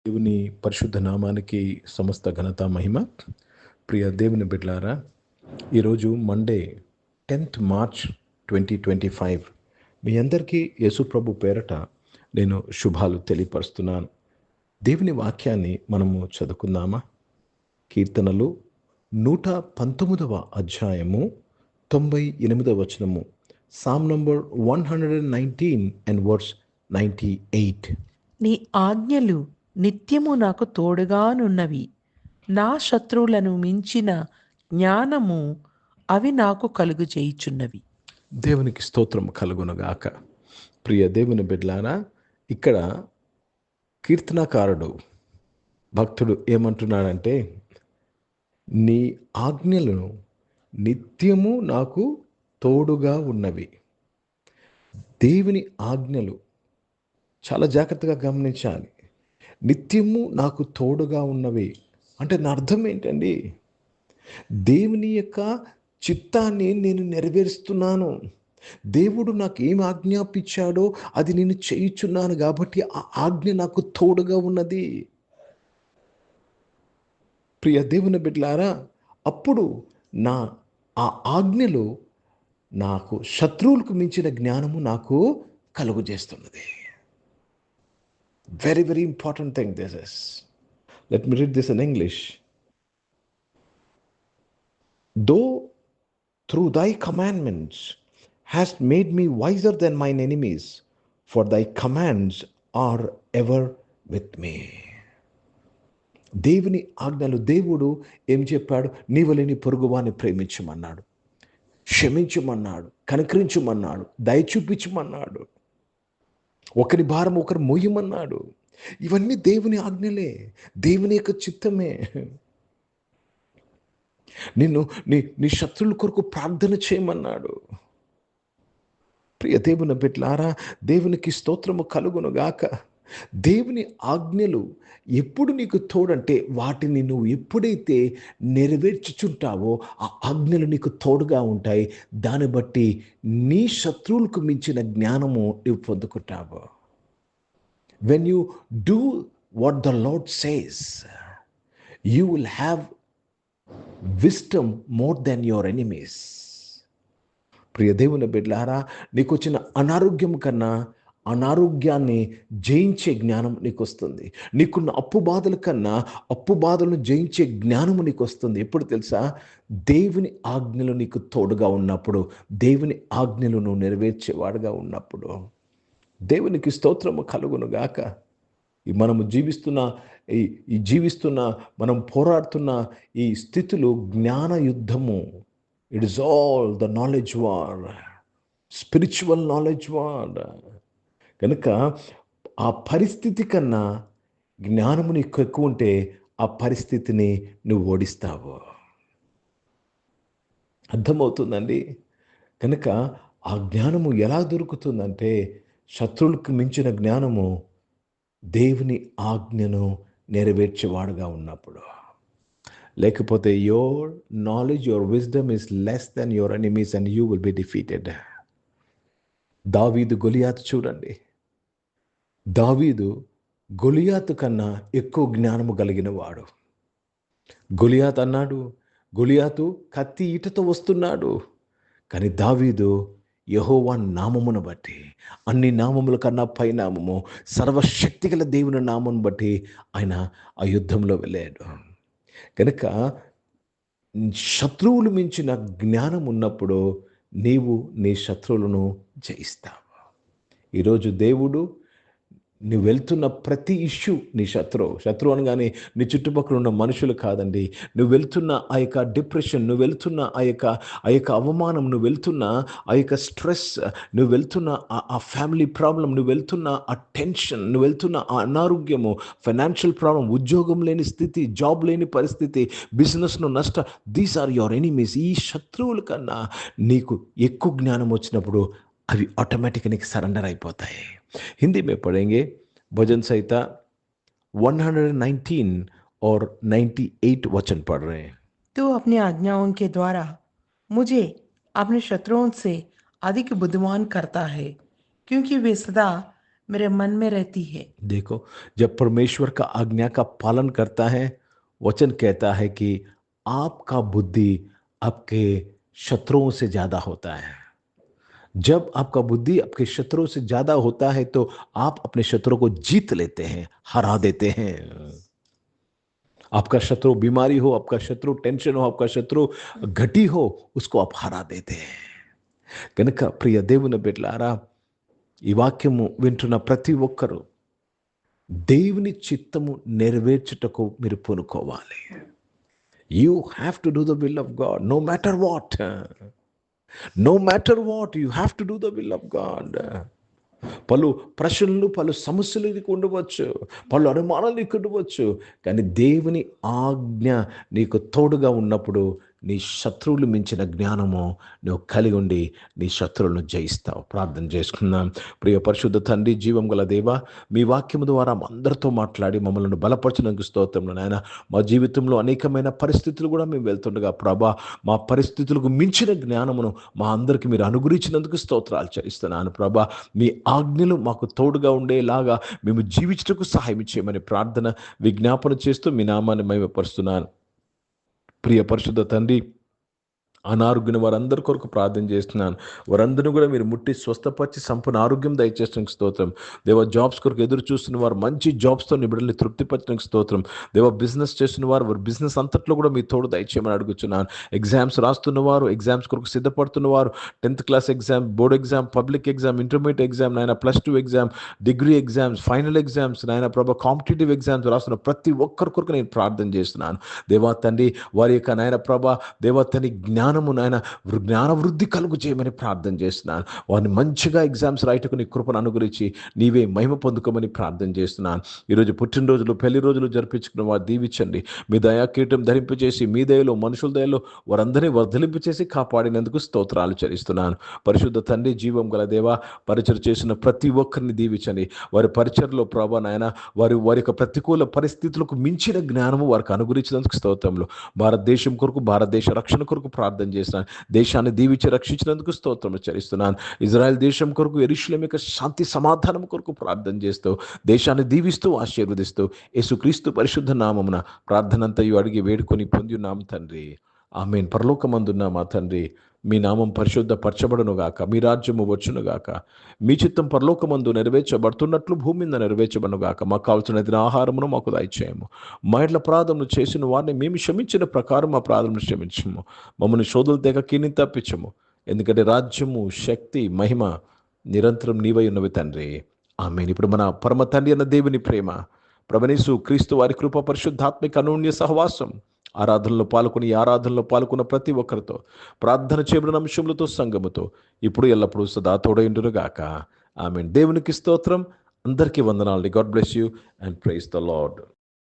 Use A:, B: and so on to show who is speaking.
A: దేవుని పరిశుద్ధ నామానికి సమస్త ఘనత మహిమ. ప్రియ దేవుని బిడ్డలారా, ఈరోజు మండే 10th మార్చ్ 2025. మీ అందరికీ యేసుప్రభు పేరట నేను శుభాలు తెలియపరుస్తున్నాను. దేవుని వాక్యాన్ని మనము చదువుకుందామా? కీర్తనలు 119వ అధ్యాయము 98వ వచనము. Sam number 119 and verse 98.
B: నీ ఆజ్ఞలు నిత్యము నాకు తోడుగానున్నవి. నా శత్రువులను మించిన జ్ఞానము అవి నాకు కలుగు చేయుచున్నవి.
A: దేవునికి స్తోత్రం కలుగునుగాక. ప్రియ దేవుని బిడ్డలారా, ఇక్కడ కీర్తనకారుడు భక్తుడు ఏమంటున్నాడంటే, నీ ఆజ్ఞలు నిత్యము నాకు తోడుగా ఉన్నవి. దేవుని ఆజ్ఞలు చాలా జాగ్రత్తగా గమనించాలి. నిత్యము నాకు తోడుగా ఉన్నవి అంటే నా అర్థం ఏంటండి? దేవుని యొక్క చిత్తాన్ని నేను నెరవేరుస్తున్నాను. దేవుడు నాకు ఏం ఆజ్ఞాపించాడో అది నేను చేయుచున్నాను కాబట్టి ఆ ఆజ్ఞ నాకు తోడుగా ఉన్నది. ప్రియ దేవుని బిడ్డలారా, అప్పుడు ఆ ఆజ్ఞలు నాకు శత్రువులకు మించిన జ్ఞానము నాకు కలుగు చేస్తున్నది. Very, very important thing this is. Let me read this in English. Though through thy commandments hast made me wiser than mine enemies, for thy commands are ever with me. దేవుని ఆజ్ఞలు, దేవుడు ఏం చెప్పాడు? నీవలేని పొరుగువాన్ని ప్రేమించమన్నాడు, క్షమించమన్నాడు, కనికరించమన్నాడు, దయ చూపించమన్నాడు, ఒకరి భారం ఒకరు మోయమన్నాడు. ఇవన్నీ దేవుని ఆజ్ఞలే, దేవుని యొక్క చిత్తమే. నిన్ను నీ శత్రువుల కొరకు ప్రార్థన చేయమన్నాడు. ప్రియ దేవుని బిడ్డలారా, దేవునికి స్తోత్రము కలుగునుగాక. దేవుని ఆజ్ఞలు ఎప్పుడు నీకు తోడంటే, వాటిని నువ్వు ఎప్పుడైతే నెరవేర్చుచుంటావో ఆ ఆజ్ఞలు నీకు తోడుగా ఉంటాయి. దాన్ని బట్టి నీ శత్రువులకు మించిన జ్ఞానము నువ్వు పొందుకుంటావు. When you do what the Lord says, you will have wisdom more than your enemies. ప్రియ దేవుని బిడ్డలారా, నీకు వచ్చిన అనారోగ్యం కన్నా అనారోగ్యాన్ని జయించే జ్ఞానం నీకు వస్తుంది. నీకున్న అప్పు బాధల కన్నా అప్పు బాధలను జయించే జ్ఞానము నీకు వస్తుంది. ఎప్పుడు తెలుసా? దేవుని ఆజ్ఞలు నీకు తోడుగా ఉన్నప్పుడు, దేవుని ఆజ్ఞలు నువ్వు నెరవేర్చేవాడుగా ఉన్నప్పుడు. దేవునికి స్తోత్రము కలుగునుగాక. మనము జీవిస్తున్న మనం పోరాడుతున్న ఈ స్థితులు జ్ఞాన యుద్ధము. It is all the knowledge war, spiritual knowledge war. కనుక ఆ పరిస్థితి కన్నా జ్ఞానము నీకు ఎక్కువ ఉంటే ఆ పరిస్థితిని నువ్వు ఓడిస్తావు. అర్థమవుతుందండి? కనుక ఆ జ్ఞానము ఎలా దొరుకుతుందంటే, శత్రువులకు మించిన జ్ఞానము దేవుని ఆజ్ఞను నెరవేర్చేవాడుగా ఉన్నప్పుడు. లేకపోతే your knowledge, your wisdom is less than your enemies and you will be defeated. దావీదు గొలియాతు చూడండి. దావీదు గొలియాతు కన్నా ఎక్కువ జ్ఞానము కలిగిన వాడు. గొలియాతు అన్నాడు, గొలియాతు కత్తి ఈటతో వస్తున్నాడు. కానీ దావీదు యెహోవా నామమును బట్టి, అన్ని నామముల కన్నా పై నామము, సర్వశక్తి గల దేవుని నామమును బట్టి ఆయన ఆ యుద్ధంలో వెళ్ళాడు. కనుక శత్రువులు మించిన జ్ఞానం ఉన్నప్పుడు నీవు నీ శత్రువులను జయిస్తావు. ఈరోజు దేవుడు నువ్వు వెళ్తున్న ప్రతి ఇష్యూ నీ శత్రువు అనగానే నీ చుట్టుపక్కల ఉన్న మనుషులు కాదండి. నువ్వు వెళ్తున్న ఆ యొక్క డిప్రెషన్, నువ్వు వెళ్తున్న ఆ యొక్క అవమానం, నువ్వు వెళ్తున్న ఆ యొక్క స్ట్రెస్, నువ్వు వెళ్తున్న ఆ ఫ్యామిలీ ప్రాబ్లం, నువ్వు వెళ్తున్న ఆ టెన్షన్, నువ్వు వెళ్తున్న ఆ అనారోగ్యము, ఫైనాన్షియల్ ప్రాబ్లం, ఉద్యోగం లేని స్థితి, జాబ్ లేని పరిస్థితి, బిజినెస్ను నష్టం, దీస్ ఆర్ యువర్ ఎనిమీస్. ఈ శత్రువుల కన్నా నీకు ఎక్కువ జ్ఞానం వచ్చినప్పుడు అవి ఆటోమేటిక్గా నీకు సరెండర్ అయిపోతాయి. हिंदी में पढ़ेंगे भजन संहिता 119 और 98 वचन पढ़ रहे हैं.
B: तू अपनी आज्ञाओं के द्वारा मुझे अपने शत्रुओं से अधिक बुद्धिमान करता है, क्योंकि वे सदा मेरे मन में रहती है।
A: देखो, जब परमेश्वर का आज्ञा का पालन करता है, वचन कहता है कि आपका बुद्धि आपके शत्रुओं से ज्यादा होता है। जब आपका बुद्धि आपके शत्रुओं से ज्यादा होता है तो आप अपने शत्रुओं को जीत लेते हैं, हरा देते हैं। आपका शत्रु बीमारी हो, आपका शत्रु टेंशन हो, आपका शत्रु घटी हो, उसको आप हरा देते हैं। కనుక ప్రియ దేవుని బిడ్డలారా, ఈ వాక్యము వింటున్న ప్రతి ఒక్కరూ దేవుని చిత్తము నెరవేర్చుటకు మీరు పూనుకోవాలి. You have to do the will of God no matter what. No matter what you have to do the will of God. పలు ప్రశ్నలు, పలు సమస్యలు నీకు ఉండవచ్చు, పలు అనుమానాలు నీకు ఉండవచ్చు, కానీ దేవుని ఆజ్ఞ నీకు తోడుగా ఉన్నప్పుడు నీ శత్రువులు మించిన జ్ఞానము నువ్వు కలిగి ఉండి నీ శత్రువులను జయిస్తావు. ప్రార్థన చేసుకుందాం. ప్రియ పరిశుద్ధ తండ్రి, జీవం గల దేవ, మీ వాక్యము ద్వారా అందరితో మాట్లాడి మమ్మల్ని బలపరచడానికి స్తోత్రములు నాయన. మా జీవితంలో అనేకమైన పరిస్థితులు కూడా మేము వెళ్తుండగా ప్రభా, మా పరిస్థితులకు మించిన జ్ఞానమును మా అందరికీ మీరు అనుగ్రహించినందుకు స్తోత్రాలు చెల్లిస్తున్నాను ప్రభా. మీ ఆజ్ఞలు మాకు తోడుగా ఉండేలాగా మేము జీవించటకు సహాయం చేయమని ప్రార్థన విజ్ఞాపన చేస్తూ మీ నామాన్ని మహిమపరుస్తున్నాను. ప్రియ పరిశుద్ధ తండ్రి, అనారోగ్యం వారందరి కొరకు ప్రార్థన చేస్తున్నాను. వారందరినీ కూడా మీరు ముట్టి స్వస్థపరిచి సంపూర్ణ ఆరోగ్యం దయచేసిన స్తోత్రం. దేవ, జాబ్స్ కొరకు ఎదురు చూస్తున్న వారు మంచి జాబ్స్తో నిబిడల్ని తృప్తిపరచడానికి స్తోత్రం. దేవ, బిజినెస్ చేస్తున్న వారు వారి బిజినెస్ అంతట్లో కూడా మీ తోడు దయచేయమని అడుగుతున్నాను. ఎగ్జామ్స్ రాస్తున్న వారు, ఎగ్జామ్స్ కొరకు సిద్ధపడుతున్న వారు, 10th class exam, board exam, public exam, intermediate exam, నాయన +2 exam, degree exams, final exams, నాయన ప్రభా, కాంపిటేటివ్ ఎగ్జామ్స్ రాస్తున్న ప్రతి ఒక్కరి కొరకు నేను ప్రార్థన చేస్తున్నాను. దేవా తండ్రి, వారి యొక్క నాయన ప్రభా, దేవా తండ్రి జ్ఞానము నాయన జ్ఞాన వృద్ధి కలుగు చేయమని ప్రార్థన చేస్తున్నాను. వారిని మంచిగా ఎగ్జామ్స్ రాయటకు నీ కృపను అనుగ్రహించి నీవే మహిమ పొందుకోమని ప్రార్థన చేస్తున్నాను. ఈరోజు పుట్టినరోజులు, పెళ్లి రోజులు జరిపించుకున్న వారు దీవించండి. మీ దయాకీటం ధరింపచేసి మీ దయలో, మనుషుల దయలో వారందరినీ వర్ధలింపచేసి కాపాడినందుకు స్తోత్రాలు చెల్లిస్తున్నాను. పరిశుద్ధ తండ్రి, జీవం గల దేవా, పరిచయం చేసిన ప్రతి ఒక్కరిని దీవించండి. వారి పరిచయలో ప్రభా నాయన వారి యొక్క ప్రతికూల పరిస్థితులకు మించిన జ్ఞానము వారికి అనుగ్రహించినందుకు స్తోత్రములు. భారతదేశం కొరకు, భారతదేశ రక్షణ కొరకు ప్రార్థన చేస్తున్నాను. దేశాన్ని దీవించి రక్షించినందుకు స్తోత్రములు చెల్లిస్తున్నాను. ఇజ్రాయెల్ దేశం కొరకు, యెరూషలేము యొక్క శాంతి సమాధానం కొరకు ప్రార్థన చేస్తూ దేశాన్ని దీవిస్తూ ఆశీర్వదిస్తూ యేసుక్రీస్తు పరిశుద్ధ నామమున ప్రార్థనంతయు అడిగి వేడుకొని పొంది ఉన్నాం తండ్రి. ఆమేన్. పరలోకమందున్న మా తండ్రి, మీ నామం పరిశుద్ధ పరచబడునుగాక, మీ రాజ్యము వచ్చునుగాక, మీ చిత్తం పరలోకమందు నెరవేర్చబడుతున్నట్లు భూమి మీద నెరవేర్చబడునుగాక. మాకు కావాల్సిన ఆహారమును మాకు దయచేయము. మా ఇంట్లో అపరాధములు చేసిన వారిని మేము క్షమించిన ప్రకారం మా అపరాధములు క్షమించము. మమ్మల్ని శోధులు తెగ కీని తప్పించము. ఎందుకంటే రాజ్యము, శక్తి, మహిమ నిరంతరం నీవై ఉన్నవి తండ్రి. ఆమేన్. ఇప్పుడు మన పరమ తండ్రి అన్న దేవుని ప్రేమ, ప్రభువైన క్రీస్తు వారి కృప, పరిశుద్ధాత్మిక అనూన్య సహవాసం, ఆరాధనలో పాల్గొన్న ప్రతి ఒక్కరితో, ప్రార్థన చేయబడిన అంశములతో, సంఘముతో ఇప్పుడు ఎల్లప్పుడూ సదా తోడైండునుగాక. ఆమేన్. దేవునికి స్తోత్రం. అందరికీ వందనాలు. God bless you and praise the lord.